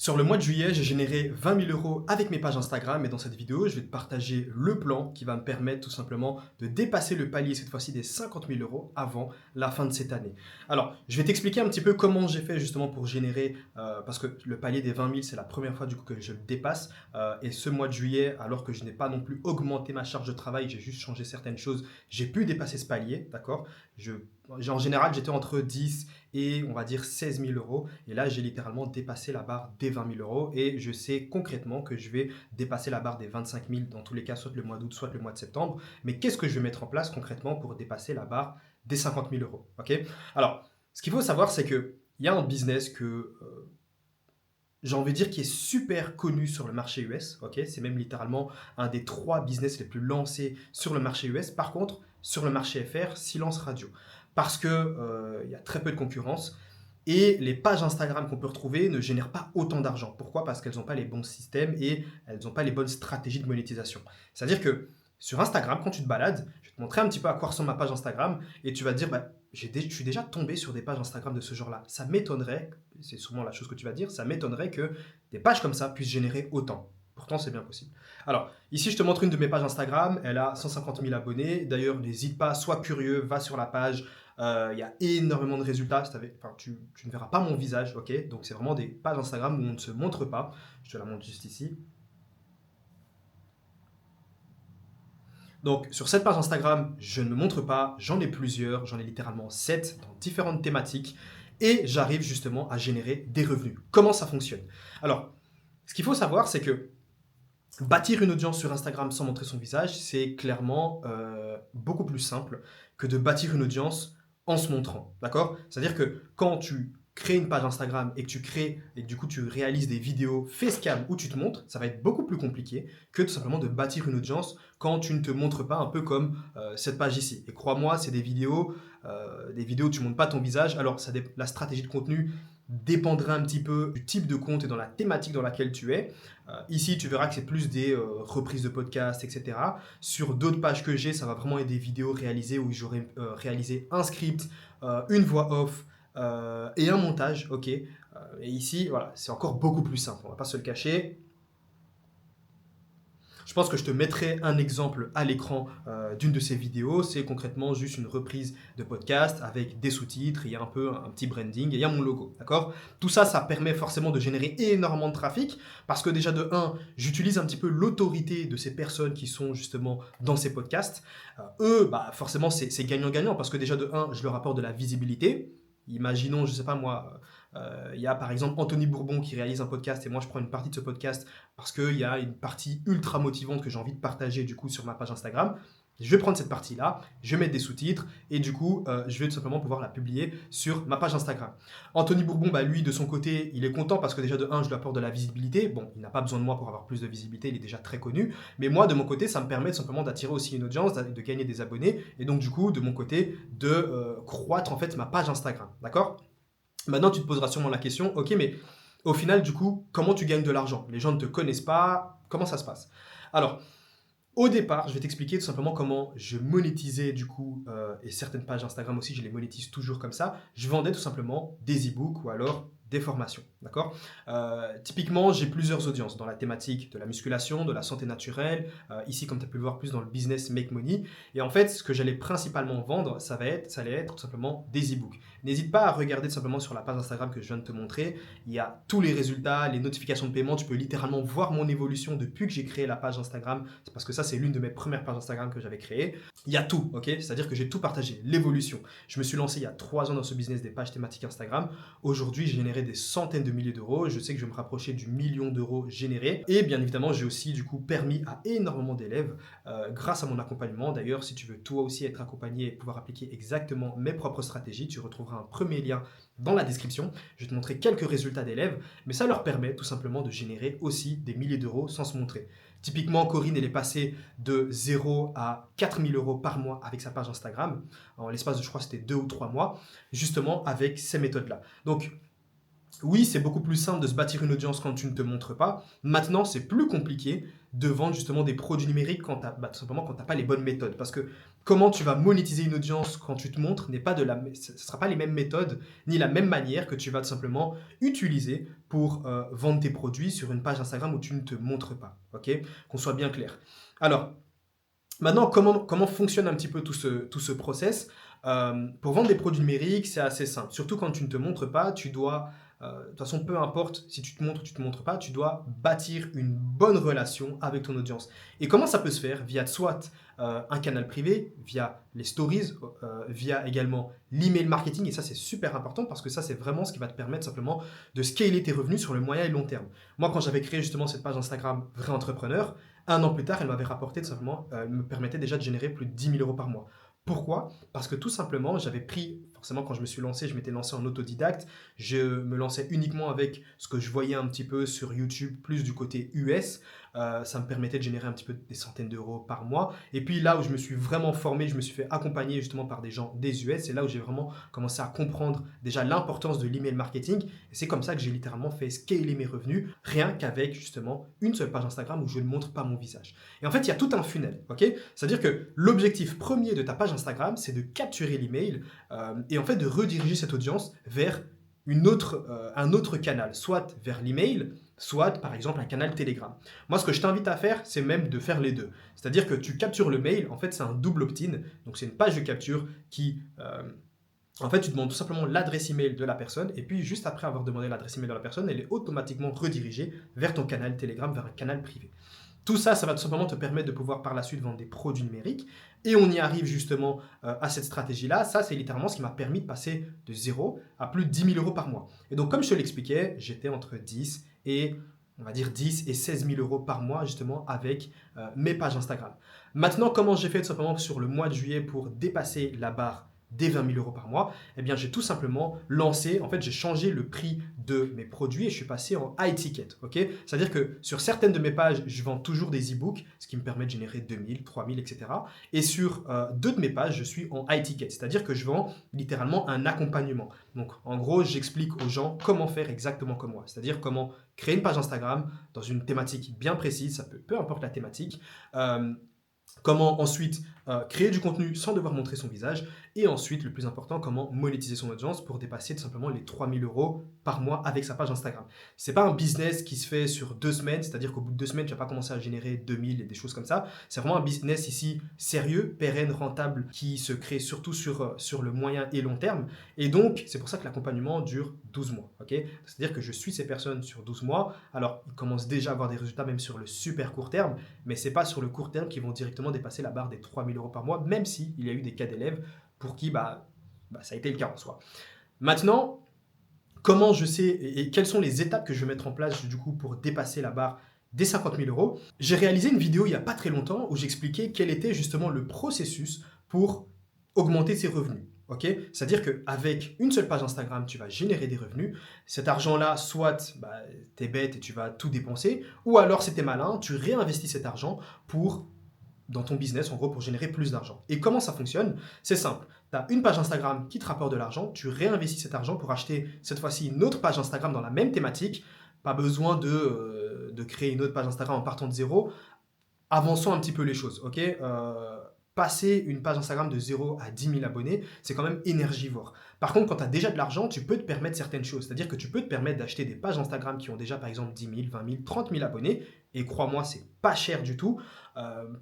Sur le mois de juillet, j'ai généré 20 000 euros avec mes pages Instagram et dans cette vidéo, je vais te partager le plan qui va me permettre tout simplement de dépasser le palier cette fois-ci des 50 000 euros avant la fin de cette année. Alors, je vais t'expliquer un petit peu comment j'ai fait justement pour générer, parce que le palier des 20 000, c'est la première fois du coup que je le dépasse. Et ce mois de juillet, alors que je n'ai pas non plus augmenté ma charge de travail, j'ai juste changé certaines choses, j'ai pu dépasser ce palier, d'accord. En général, j'étais entre 10 et on va dire 16 000 euros. Et là, j'ai littéralement dépassé la barre des 20 000 euros et je sais concrètement que je vais dépasser la barre des 25 000 dans tous les cas, soit le mois d'août, soit le mois de septembre. Mais qu'est-ce que je vais mettre en place concrètement pour dépasser la barre des 50 000 euros? Ok. Alors, ce qu'il faut savoir, c'est qu'il y a un business que j'ai envie de dire qui est super connu sur le marché US. Ok, c'est même littéralement un des 3 business les plus lancés sur le marché US. Par contre, sur le marché FR, silence radio. Parce que il y a très peu de concurrence. Et les pages Instagram qu'on peut retrouver ne génèrent pas autant d'argent. Pourquoi? Parce qu'elles n'ont pas les bons systèmes et elles n'ont pas les bonnes stratégies de monétisation. C'est-à-dire que sur Instagram, quand tu te balades, je vais te montrer un petit peu à quoi ressemble ma page Instagram et tu vas te dire, bah, je suis déjà tombé sur des pages Instagram de ce genre-là. Ça m'étonnerait, c'est souvent la chose que tu vas dire, ça m'étonnerait que des pages comme ça puissent générer autant. Pourtant, c'est bien possible. Alors, ici, je te montre une de mes pages Instagram. Elle a 150 000 abonnés. D'ailleurs, n'hésite pas, sois curieux, va sur la page. Il y a énormément de résultats. Enfin, tu ne verras pas mon visage, ok? Donc, c'est vraiment des pages Instagram où on ne se montre pas. Je te la montre juste ici. Donc, sur cette page Instagram, je ne me montre pas. J'en ai plusieurs. J'en ai littéralement 7 dans différentes thématiques. Et j'arrive justement à générer des revenus. Comment ça fonctionne? Alors, ce qu'il faut savoir, c'est que bâtir une audience sur Instagram sans montrer son visage, c'est clairement beaucoup plus simple que de bâtir une audience en se montrant. D'accord? C'est-à-dire que quand tu crées une page Instagram et que tu crées et que du coup tu réalises des vidéos facecam où tu te montres, ça va être beaucoup plus compliqué que tout simplement de bâtir une audience quand tu ne te montres pas un peu comme cette page ici. Et crois-moi, c'est des vidéos où tu ne montres pas ton visage. Alors la stratégie de contenu dépendra un petit peu du type de compte et dans la thématique dans laquelle tu es. Ici, tu verras que c'est plus des reprises de podcasts, etc. Sur d'autres pages que j'ai, ça va vraiment être des vidéos réalisées où j'aurais réalisé un script, une voix off et un montage. Ok. Et ici, voilà, c'est encore beaucoup plus simple. On va pas se le cacher. Je pense que je te mettrai un exemple à l'écran d'une de ces vidéos. C'est concrètement juste une reprise de podcast avec des sous-titres, il y a un petit branding et il y a mon logo. D'accord? Tout ça, ça permet forcément de générer énormément de trafic parce que déjà de 1, j'utilise un petit peu l'autorité de ces personnes qui sont justement dans ces podcasts. Eux, bah, forcément, c'est gagnant-gagnant parce que déjà de 1, je leur apporte de la visibilité. Imaginons, je ne sais pas moi, il y a par exemple Anthony Bourbon qui réalise un podcast et moi je prends une partie de ce podcast parce qu'il y a une partie ultra motivante que j'ai envie de partager du coup sur ma page Instagram. Je vais prendre cette partie-là, je vais mettre des sous-titres et du coup, je vais tout simplement pouvoir la publier sur ma page Instagram. Anthony Bourbon, bah, lui, de son côté, il est content parce que déjà de 1, je lui apporte de la visibilité. Bon, il n'a pas besoin de moi pour avoir plus de visibilité, il est déjà très connu. Mais moi, de mon côté, ça me permet tout simplement d'attirer aussi une audience, de gagner des abonnés et donc du coup, de mon côté, de croître en fait ma page Instagram. D'accord? Maintenant, tu te poseras sûrement la question, ok, mais au final, du coup, comment tu gagnes de l'argent? Les gens ne te connaissent pas, comment ça se passe? Alors, au départ, je vais t'expliquer tout simplement comment je monétisais du coup, et certaines pages Instagram aussi, je les monétise toujours comme ça. Je vendais tout simplement des e-books ou alors des formations, d'accord? Typiquement, j'ai plusieurs audiences dans la thématique de la musculation, de la santé naturelle, ici comme tu as pu le voir plus dans le business make money. Et en fait, ce que j'allais principalement vendre, ça allait être tout simplement des e-books. N'hésite pas à regarder tout simplement sur la page Instagram que je viens de te montrer. Il y a tous les résultats, les notifications de paiement. Tu peux littéralement voir mon évolution depuis que j'ai créé la page Instagram. C'est parce que ça, c'est l'une de mes premières pages Instagram que j'avais créées. Il y a tout, ok? C'est-à-dire que j'ai tout partagé, l'évolution. Je me suis lancé il y a 3 ans dans ce business des pages thématiques Instagram. Aujourd'hui, j'ai généré des centaines de milliers d'euros. Je sais que je vais me rapprocher du million d'euros générés. Et bien évidemment, j'ai aussi du coup permis à énormément d'élèves grâce à mon accompagnement. D'ailleurs, si tu veux toi aussi être accompagné et pouvoir appliquer exactement mes propres stratégies, tu retrouveras un premier lien dans la description. Je vais te montrer quelques résultats d'élèves, mais ça leur permet tout simplement de générer aussi des milliers d'euros sans se montrer. Typiquement, Corinne, elle est passée de 0 à 4 000 euros par mois avec sa page Instagram, en l'espace de, je crois, c'était 2 ou 3 mois, justement avec ces méthodes-là. Donc, Oui, c'est beaucoup plus simple de se bâtir une audience quand tu ne te montres pas. Maintenant, c'est plus compliqué de vendre justement des produits numériques quand tout simplement quand tu n'as pas les bonnes méthodes. Parce que comment tu vas monétiser une audience quand tu te montres n'est pas ce ne sera pas les mêmes méthodes ni la même manière que tu vas tout simplement utiliser pour vendre tes produits sur une page Instagram où tu ne te montres pas. Ok? Qu'on soit bien clair. Alors, maintenant, comment fonctionne un petit peu tout ce process? Pour vendre des produits numériques, c'est assez simple. Surtout quand tu ne te montres pas, tu dois, de toute façon, peu importe si tu te montres ou tu ne te montres pas, tu dois bâtir une bonne relation avec ton audience. Et comment ça peut se faire? Via soit un canal privé, via les stories, via également l'email marketing. Et ça, c'est super important parce que ça, c'est vraiment ce qui va te permettre simplement de scaler tes revenus sur le moyen et long terme. Moi, quand j'avais créé justement cette page Instagram Vrai Entrepreneur, un an plus tard, elle m'avait rapporté tout simplement, elle me permettait déjà de générer plus de 10 000 € par mois. Pourquoi? Parce que tout simplement, j'avais pris, forcément quand je me suis lancé, je m'étais lancé en autodidacte, je me lançais uniquement avec ce que je voyais un petit peu sur YouTube, plus du côté US. Ça me permettait de générer un petit peu des centaines d'euros par mois. Et puis là où je me suis vraiment formé, je me suis fait accompagner justement par des gens des US, c'est là où j'ai vraiment commencé à comprendre déjà l'importance de l'email marketing. Et c'est comme ça que j'ai littéralement fait scaler mes revenus, rien qu'avec justement une seule page Instagram où je ne montre pas mon visage. Et en fait, il y a tout un funnel, ok? C'est-à-dire que l'objectif premier de ta page Instagram, c'est de capturer l'email et en fait de rediriger cette audience vers un autre canal, soit vers l'email, soit par exemple un canal Telegram. Moi, ce que je t'invite à faire, c'est même de faire les deux. C'est-à-dire que tu captures le mail, en fait, c'est un double opt-in, donc c'est une page de capture qui en fait, tu demandes tout simplement l'adresse email de la personne et puis juste après avoir demandé l'adresse email de la personne, elle est automatiquement redirigée vers ton canal Telegram, vers un canal privé. Tout ça, ça va tout simplement te permettre de pouvoir par la suite vendre des produits numériques. Et on y arrive justement à cette stratégie-là. Ça, c'est littéralement ce qui m'a permis de passer de 0 à plus de 10 000 € par mois. Et donc, comme je te l'expliquais, j'étais entre 10 et, on va dire, 10 et 16 000 € par mois justement avec mes pages Instagram. Maintenant, comment j'ai fait tout simplement sur le mois de juillet pour dépasser la barre des 20 000 € par mois? Eh bien, j'ai tout simplement lancé, en fait, j'ai changé le prix de mes produits et je suis passé en high ticket, ok? C'est-à-dire que sur certaines de mes pages, je vends toujours des e-books, ce qui me permet de générer 2000, 3000, etc. Et sur deux de mes pages, je suis en high ticket, c'est-à-dire que je vends littéralement un accompagnement. Donc, en gros, j'explique aux gens comment faire exactement comme moi, c'est-à-dire comment créer une page Instagram dans une thématique bien précise, ça peu importe la thématique. Euh, Comment ensuite créer du contenu sans devoir montrer son visage. Et ensuite, le plus important, comment monétiser son audience pour dépasser tout simplement les 3 000 € par mois avec sa page Instagram. Ce n'est pas un business qui se fait sur 2 semaines, c'est-à-dire qu'au bout de 2 semaines, tu vas pas commencer à générer 2000 et des choses comme ça. C'est vraiment un business ici sérieux, pérenne, rentable, qui se crée surtout sur le moyen et long terme. Et donc, c'est pour ça que l'accompagnement dure 12 mois. Okay, c'est-à-dire que je suis ces personnes sur 12 mois. Alors, ils commencent déjà à avoir des résultats même sur le super court terme, mais ce n'est pas sur le court terme qu'ils vont directement dépasser la barre des 3 000 € par mois, même s'il y a eu des cas d'élèves pour qui ça a été le cas en soi. Maintenant, comment je sais et quelles sont les étapes que je vais mettre en place du coup pour dépasser la barre des 50 000 €? J'ai réalisé une vidéo il n'y a pas très longtemps où j'expliquais quel était justement le processus pour augmenter ses revenus. Okay, c'est-à-dire qu'avec une seule page Instagram, tu vas générer des revenus. Cet argent-là, soit tu es bête et tu vas tout dépenser, ou alors si tu es malin, tu réinvestis cet argent dans ton business, en gros, pour générer plus d'argent. Et comment ça fonctionne? C'est simple. Tu as une page Instagram qui te rapporte de l'argent, tu réinvestis cet argent pour acheter cette fois-ci une autre page Instagram dans la même thématique. Pas besoin de créer une autre page Instagram en partant de zéro. Avançons un petit peu les choses, ok? Passer une page Instagram de 0 à 10 000 abonnés, c'est quand même énergivore. Par contre, quand tu as déjà de l'argent, tu peux te permettre certaines choses. C'est-à-dire que tu peux te permettre d'acheter des pages Instagram qui ont déjà, par exemple, 10 000, 20 000, 30 000 abonnés. Et crois-moi, c'est pas cher du tout.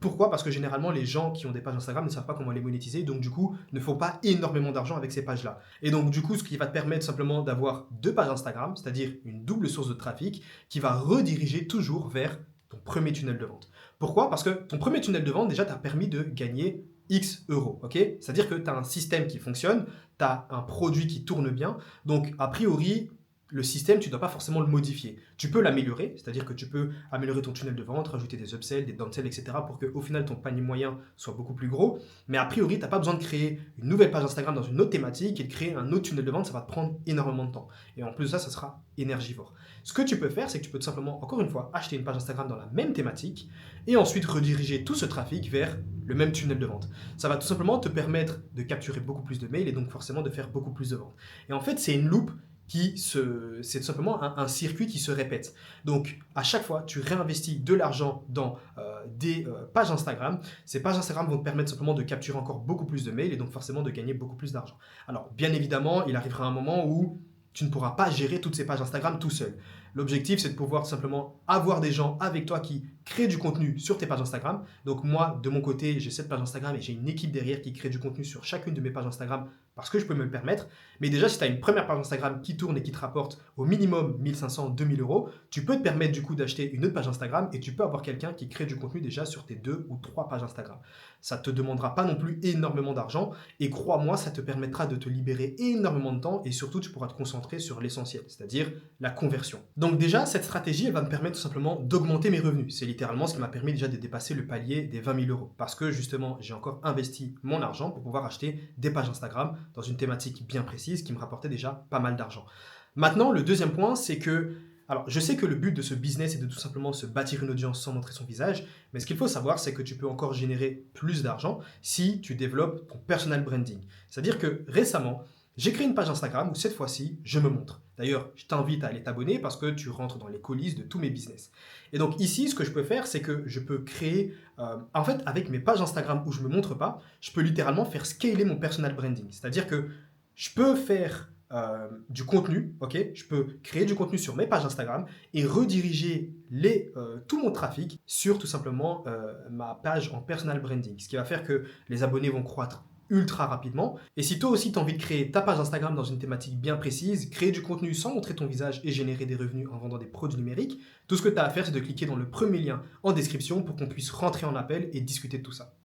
Pourquoi? Parce que généralement, les gens qui ont des pages Instagram ne savent pas comment les monétiser. Donc, du coup, ne font pas énormément d'argent avec ces pages-là. Et donc, du coup, ce qui va te permettre simplement d'avoir deux pages Instagram, c'est-à-dire une double source de trafic qui va rediriger toujours vers ton premier tunnel de vente. Pourquoi? Parce que ton premier tunnel de vente, déjà, t'a permis de gagner X euros. Okay, c'est-à-dire que tu as un système qui fonctionne, tu as un produit qui tourne bien. Donc, a priori, le système, tu ne dois pas forcément le modifier. Tu peux l'améliorer, c'est-à-dire que tu peux améliorer ton tunnel de vente, rajouter des upsells, des downsells, etc. pour qu'au final, ton panier moyen soit beaucoup plus gros. Mais a priori, tu n'as pas besoin de créer une nouvelle page Instagram dans une autre thématique et de créer un autre tunnel de vente, ça va te prendre énormément de temps. Et en plus de ça, ça sera énergivore. Ce que tu peux faire, c'est que tu peux tout simplement, encore une fois, acheter une page Instagram dans la même thématique et ensuite rediriger tout ce trafic vers le même tunnel de vente. Ça va tout simplement te permettre de capturer beaucoup plus de mails et donc forcément de faire beaucoup plus de ventes. Et en fait, c'est une loupe c'est tout simplement un circuit qui se répète. Donc, à chaque fois, tu réinvestis de l'argent dans des pages Instagram. Ces pages Instagram vont te permettre simplement de capturer encore beaucoup plus de mails et donc forcément de gagner beaucoup plus d'argent. Alors, bien évidemment, il arrivera un moment où tu ne pourras pas gérer toutes ces pages Instagram tout seul. L'objectif, c'est de pouvoir tout simplement avoir des gens avec toi qui créent du contenu sur tes pages Instagram. Donc moi, de mon côté, j'ai cette page Instagram et j'ai une équipe derrière qui crée du contenu sur chacune de mes pages Instagram parce que je peux me le permettre. Mais déjà, si tu as une première page Instagram qui tourne et qui te rapporte au minimum 1500, 2000 euros, tu peux te permettre du coup d'acheter une autre page Instagram et tu peux avoir quelqu'un qui crée du contenu déjà sur tes 2 ou 3 pages Instagram. Ça ne te demandera pas non plus énormément d'argent et crois-moi, ça te permettra de te libérer énormément de temps et surtout, tu pourras te concentrer sur l'essentiel, c'est-à-dire la conversion. Donc déjà, cette stratégie, elle va me permettre tout simplement d'augmenter mes revenus. C'est littéralement ce qui m'a permis déjà de dépasser le palier des 20 000 euros parce que justement, j'ai encore investi mon argent pour pouvoir acheter des pages Instagram dans une thématique bien précise qui me rapportait déjà pas mal d'argent. Maintenant, le deuxième point, c'est que alors, je sais que le but de ce business est de tout simplement se bâtir une audience sans montrer son visage, mais ce qu'il faut savoir, c'est que tu peux encore générer plus d'argent si tu développes ton personal branding. C'est-à-dire que récemment, j'ai créé une page Instagram où cette fois-ci, je me montre. D'ailleurs, je t'invite à aller t'abonner parce que tu rentres dans les coulisses de tous mes business. Et donc ici, ce que je peux faire, c'est que je peux créer, en fait, avec mes pages Instagram où je ne me montre pas, je peux littéralement faire scaler mon personal branding. C'est-à-dire que je peux faire du contenu, ok? Je peux créer du contenu sur mes pages Instagram et rediriger tout mon trafic sur tout simplement ma page en personal branding. Ce qui va faire que les abonnés vont croître ultra rapidement. Et si toi aussi tu as envie de créer ta page Instagram dans une thématique bien précise, créer du contenu sans montrer ton visage et générer des revenus en vendant des produits numériques, tout ce que tu as à faire, c'est de cliquer dans le premier lien en description pour qu'on puisse rentrer en appel et discuter de tout ça.